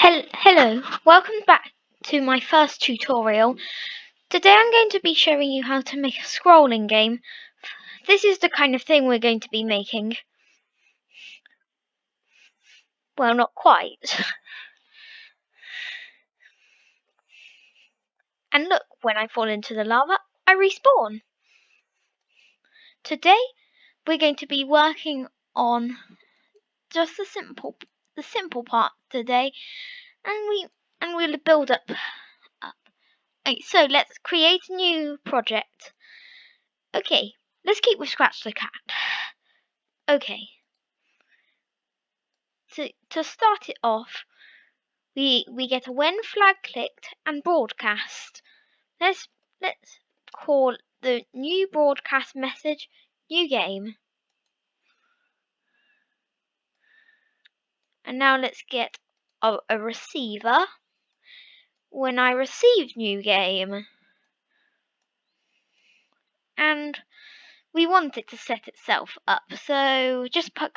Hello, welcome back to my first tutorial. Today I'm going to be showing you how to make a scrolling game. This is the kind of thing we're going to be making. Well, not quite. And look, when I fall into the lava, I respawn. Today we're going to be working on just the simple part today, and we'll build up. Okay, so let's create a new project. Okay, let's keep with Scratch the Cat. Okay. To start it off, we get a when flag clicked and broadcast. Let's call the new broadcast message new game. And now let's get a receiver. When I receive new game, and we want it to set itself up, so just put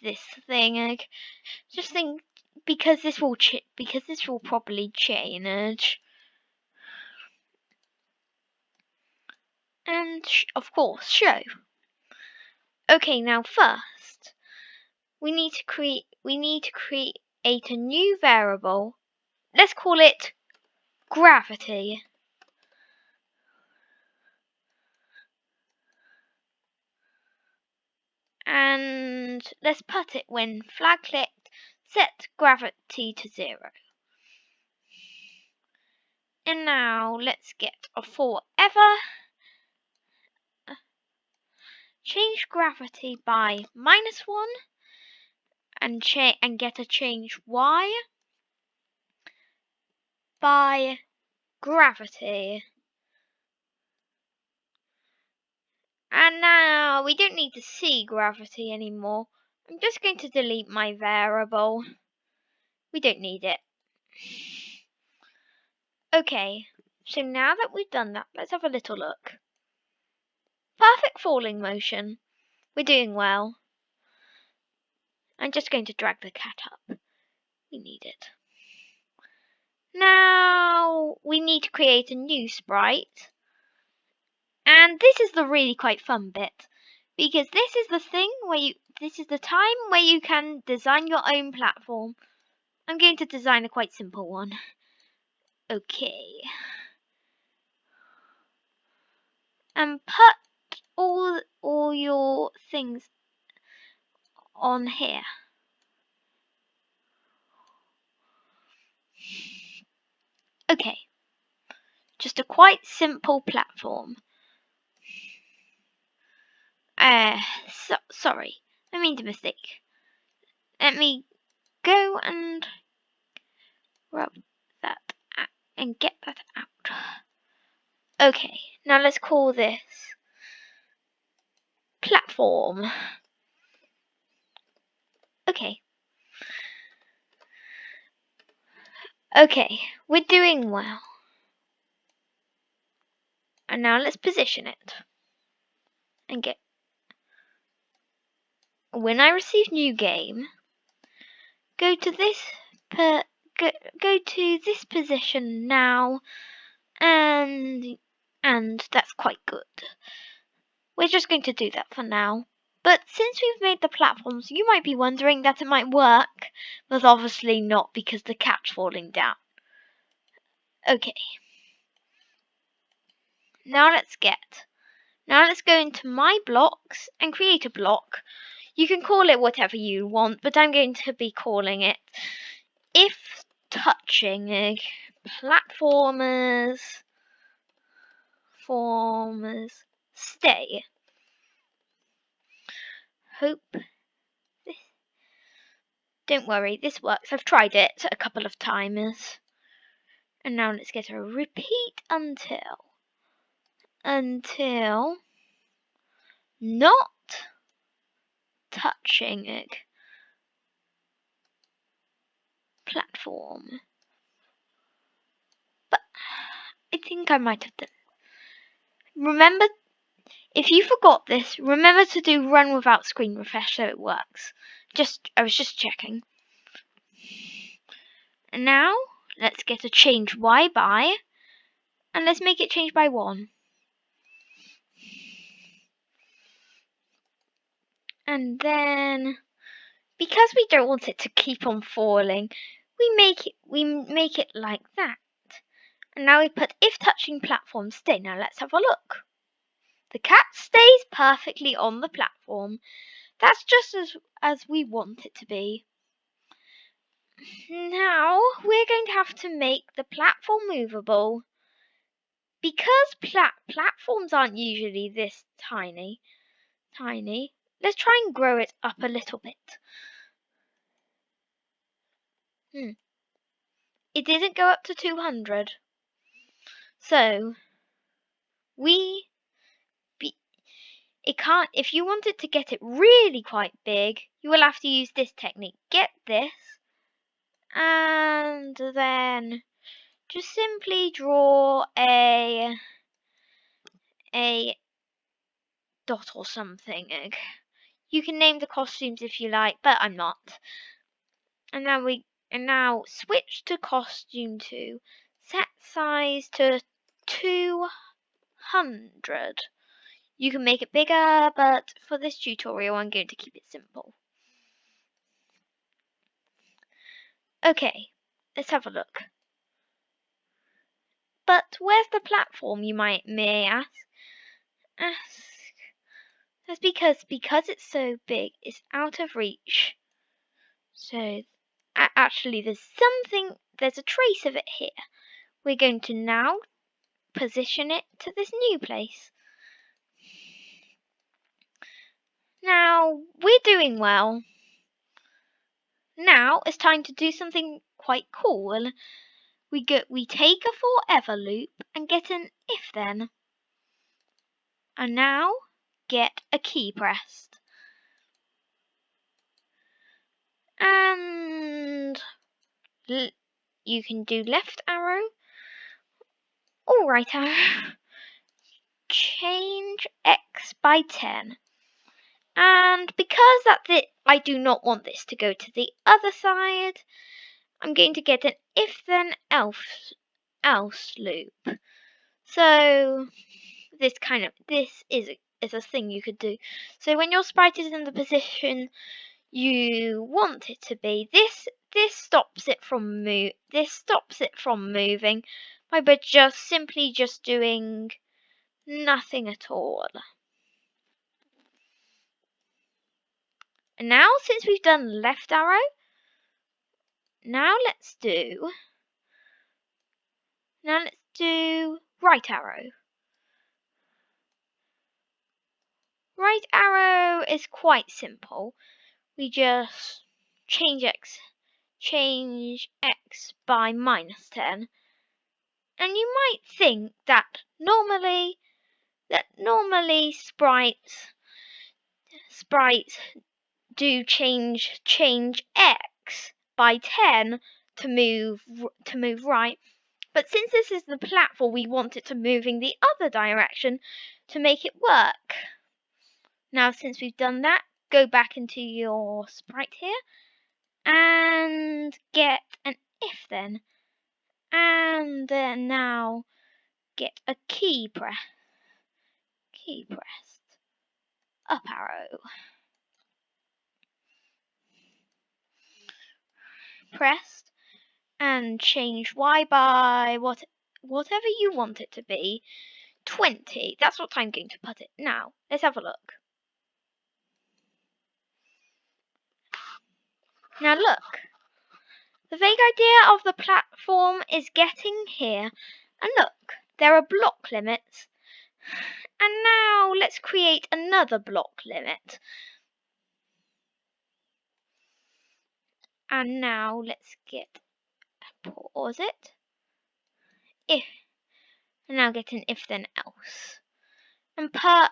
this thing. Just think because this will probably change. And of course show. Okay, now first we need to create a new variable. Let's call it gravity. And let's put it when flag clicked, set gravity to 0. And now let's get a forever. Change gravity by -1 and get a change y by gravity. And now we don't need to see gravity anymore. I'm just going to delete my variable. We don't need it. Okay, so now that we've done that, let's have a little look. Perfect falling motion. We're doing well. I'm just going to drag the cat up. We need it. Now we need to create a new sprite. And this is the really quite fun bit, because this is the time where you can design your own platform. I'm going to design a quite simple one. Okay. And put all your things on here. Okay. Just a quite simple platform. Sorry. I made a mistake. Let me go and rub that out and get that out. Okay, now let's call this platform. Okay. Okay, we're doing well. And now let's position it. And get when I receive new game, go to this position now, and that's quite good. We're just going to do that for now. But since we've made the platforms, you might be wondering that it might work, but obviously not because the cat's falling down. Okay. Now let's go into my blocks and create a block. You can call it whatever you want, but I'm going to be calling it if touching platformers stay. Don't worry, this works. I've tried it a couple of times. And now let's get a repeat until not touching platform. But I think I might have done. Remember, if you forgot this, remember to do run without screen refresh so it works. I was just checking. And now let's get a change y by, and let's make it change by 1. And then, because we don't want it to keep on falling, we make it like that. And now we put if touching platform stay. Now let's have a look. The cat stays perfectly on the platform. That's just as we want it to be. Now we're going to have to make the platform movable. Because platforms aren't usually this tiny, let's try and grow it up a little bit. It didn't go up to 200. So it can't. If you wanted to get it really quite big, you will have to use this technique. Get this, and then just simply draw a dot or something. You can name the costumes if you like, but I'm not. And now switch to costume 2. Set size to 200. You can make it bigger, but for this tutorial I'm going to keep it simple. Okay, let's have a look. But where's the platform, you may ask? That's because it's so big, it's out of reach. So actually there's a trace of it here. We're going to now position it to this new place. Now we're doing well. Now it's time to do something quite cool. We take a forever loop and get an if then. And now get a key pressed. And you can do left arrow or right arrow. Change x by 10. And because that's it, I do not want this to go to the other side. I'm going to get an if then else loop. So this is a thing you could do. So when your sprite is in the position you want it to be, this stops it from moving by simply doing nothing at all. And now since we've done left arrow, now let's do right arrow. Right arrow is quite simple. We just change x by -10. And you might think that normally sprites do change x by 10 to move right. But since this is the platform, we want it to move in the other direction to make it work. Now, since we've done that, go back into your sprite here and get an if then. And then now get a key pressed. Up arrow. Pressed. And change y by whatever you want it to be. 20. That's what I'm going to put it. Now, let's have a look. Now look. The vague idea of the platform is getting here. And look, there are block limits. And now let's create another block limit. And now let's pause it. And now get an if then else. And put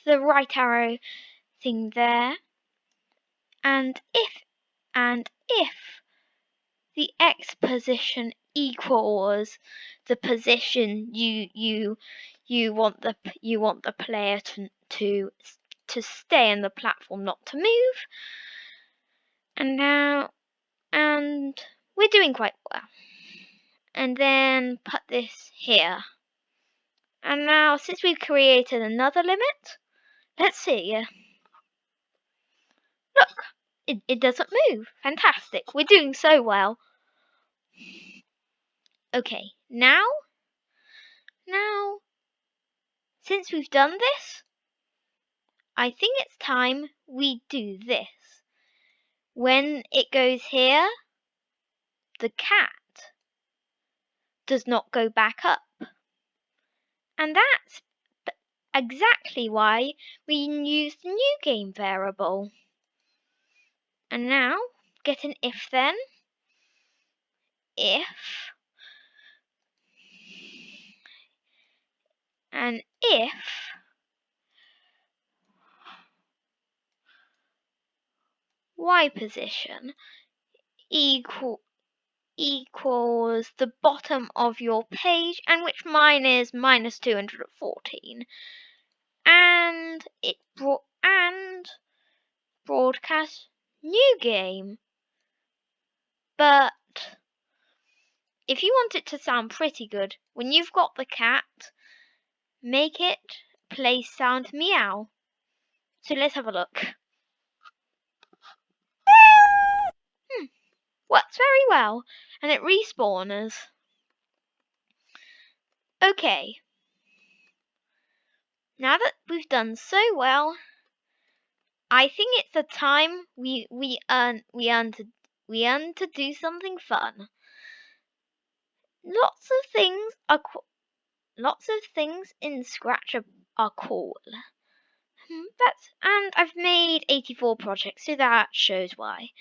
the right arrow thing there. And if the x position equals the position you want the player to stay in the platform, not to move. And we're doing quite well. And then put this here. And now, since we've created another limit, let's see. Look, it doesn't move. Fantastic. We're doing so well. Okay, now, since we've done this, I think it's time we do this. When it goes here, the cat does not go back up. And that's exactly why we use the new game variable. And now, get an if then. If y position equals the bottom of your page, and which mine is minus 214, and broadcast new game. But if you want it to sound pretty good, when you've got the cat, make it play sound meow. So let's have a look. Works very well, and it respawns. Okay. Now that we've done so well, I think it's the time we earn to do something fun. Lots of things in Scratch are cool. And I've made 84 projects, so that shows why.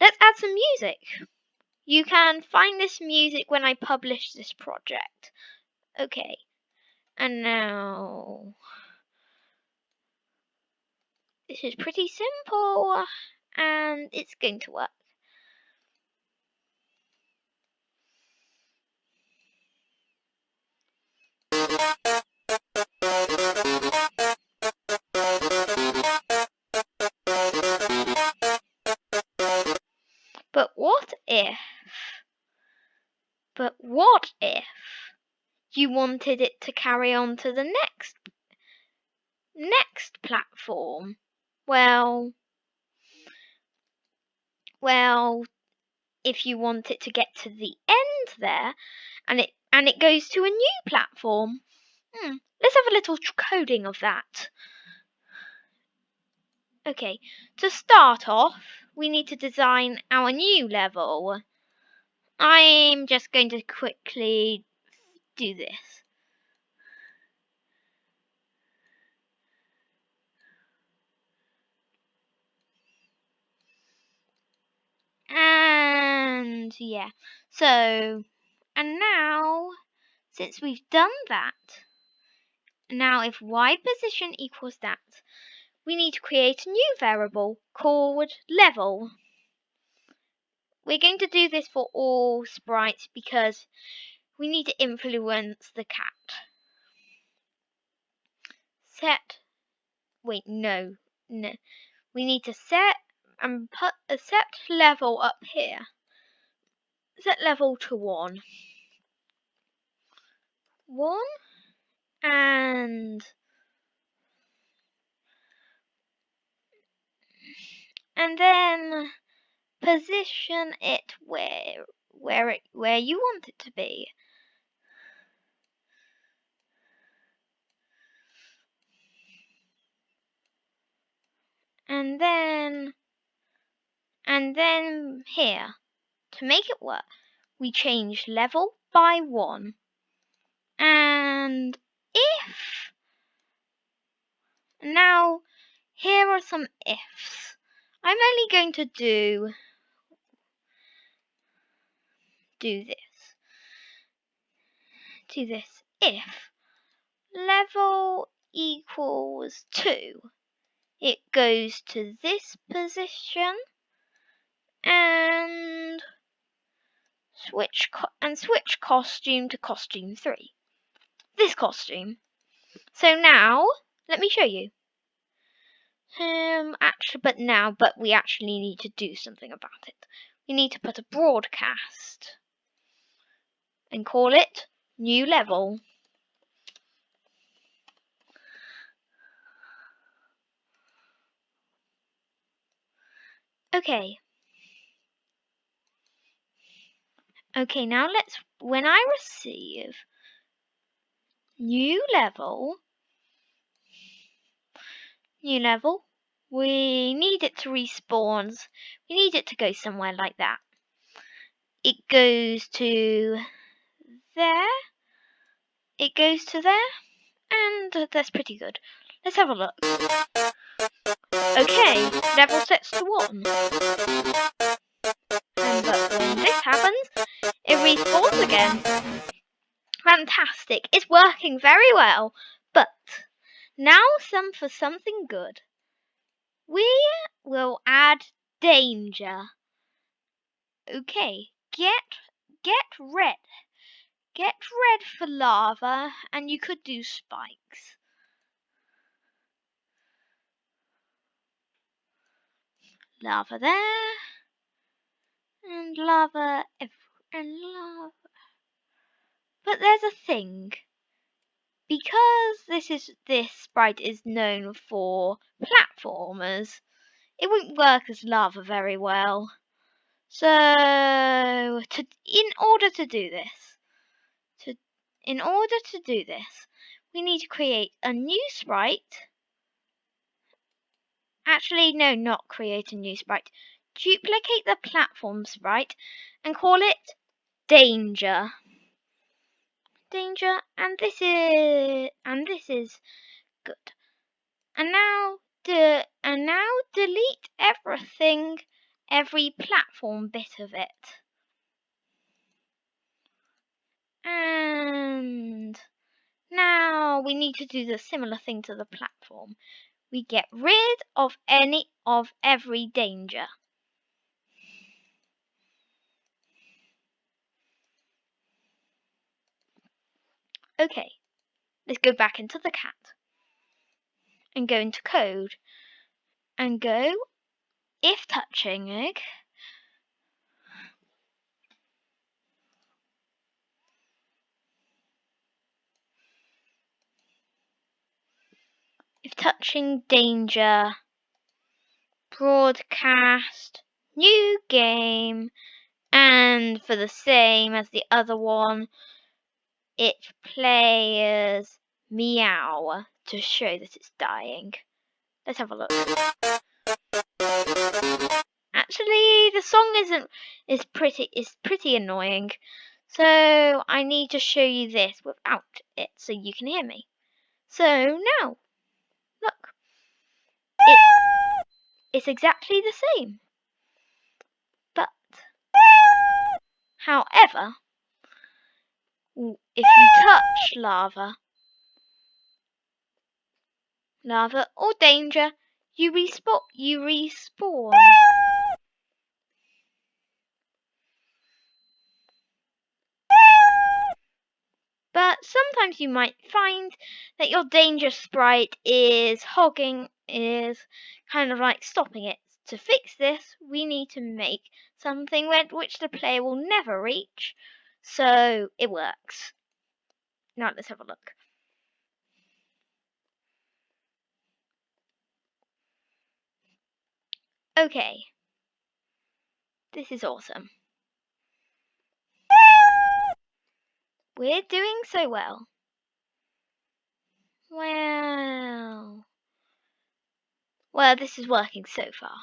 Let's add some music. You can find this music when I publish this project. Okay. And now, this is pretty simple, and it's going to work. But what if you wanted it to carry on to the next platform? Well, if you want it to get to the end there, and it goes to a new platform, let's have a little coding of that. Okay, to start off, we need to design our new level. I'm just going to quickly do this. And yeah, so, and now, since we've done that, now if y position equals that, we need to create a new variable called level. We're going to do this for all sprites because we need to influence the cat. We need to set and put a set level up here. Set level to 1. 1, and then position it where you want it to be. And then here, to make it work, we change level by 1. And if, now here are some ifs. I'm only going to do this. If level equals 2, it goes to this position and switch costume to costume 3. This costume. So now, let me show you. But we actually need to do something about it. we need to put a broadcast and call it new level. Okay. Okay, now when I receive new level, we need it to respawn. We need it to go somewhere like that. It goes to there. It goes to there. And that's pretty good. Let's have a look. Okay, level sets to 1. But when this happens, it respawns again. Fantastic. It's working very well. But now for something good. We will add danger. Okay, get red. Get red for lava, and you could do spikes. Lava there, and lava and lava. But there's a thing. Because this sprite is known for platformers, it won't work as lava very well. So in order to do this, we need to create a new sprite. Actually, no, not create a new sprite. Duplicate the platform sprite and call it danger. Danger, and this is good. And now delete everything, every platform bit of it. And now we need to do the similar thing to the platform. We get rid of every danger. Okay, let's go back into the cat and go into code and go if touching danger, broadcast, new game, and for the same as the other one, it plays meow to show that it's dying. Let's have a look. Actually, the song is pretty annoying. So I need to show you this without it so you can hear me. So now, look. It's exactly the same. But however, if you touch lava or danger, you respawn. But sometimes you might find that your danger sprite is kind of like stopping it. To fix this, we need to make something which the player will never reach, so it works. Now let's have a look. Okay, this is awesome. We're doing so well. Well, this is working so far.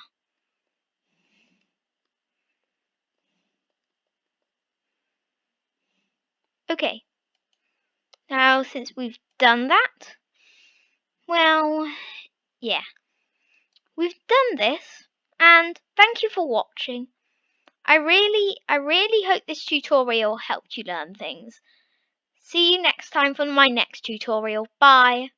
Okay, now since we've done that, well, yeah, we've done this, and thank you for watching. I really hope this tutorial helped you learn things. See you next time for my next tutorial. Bye!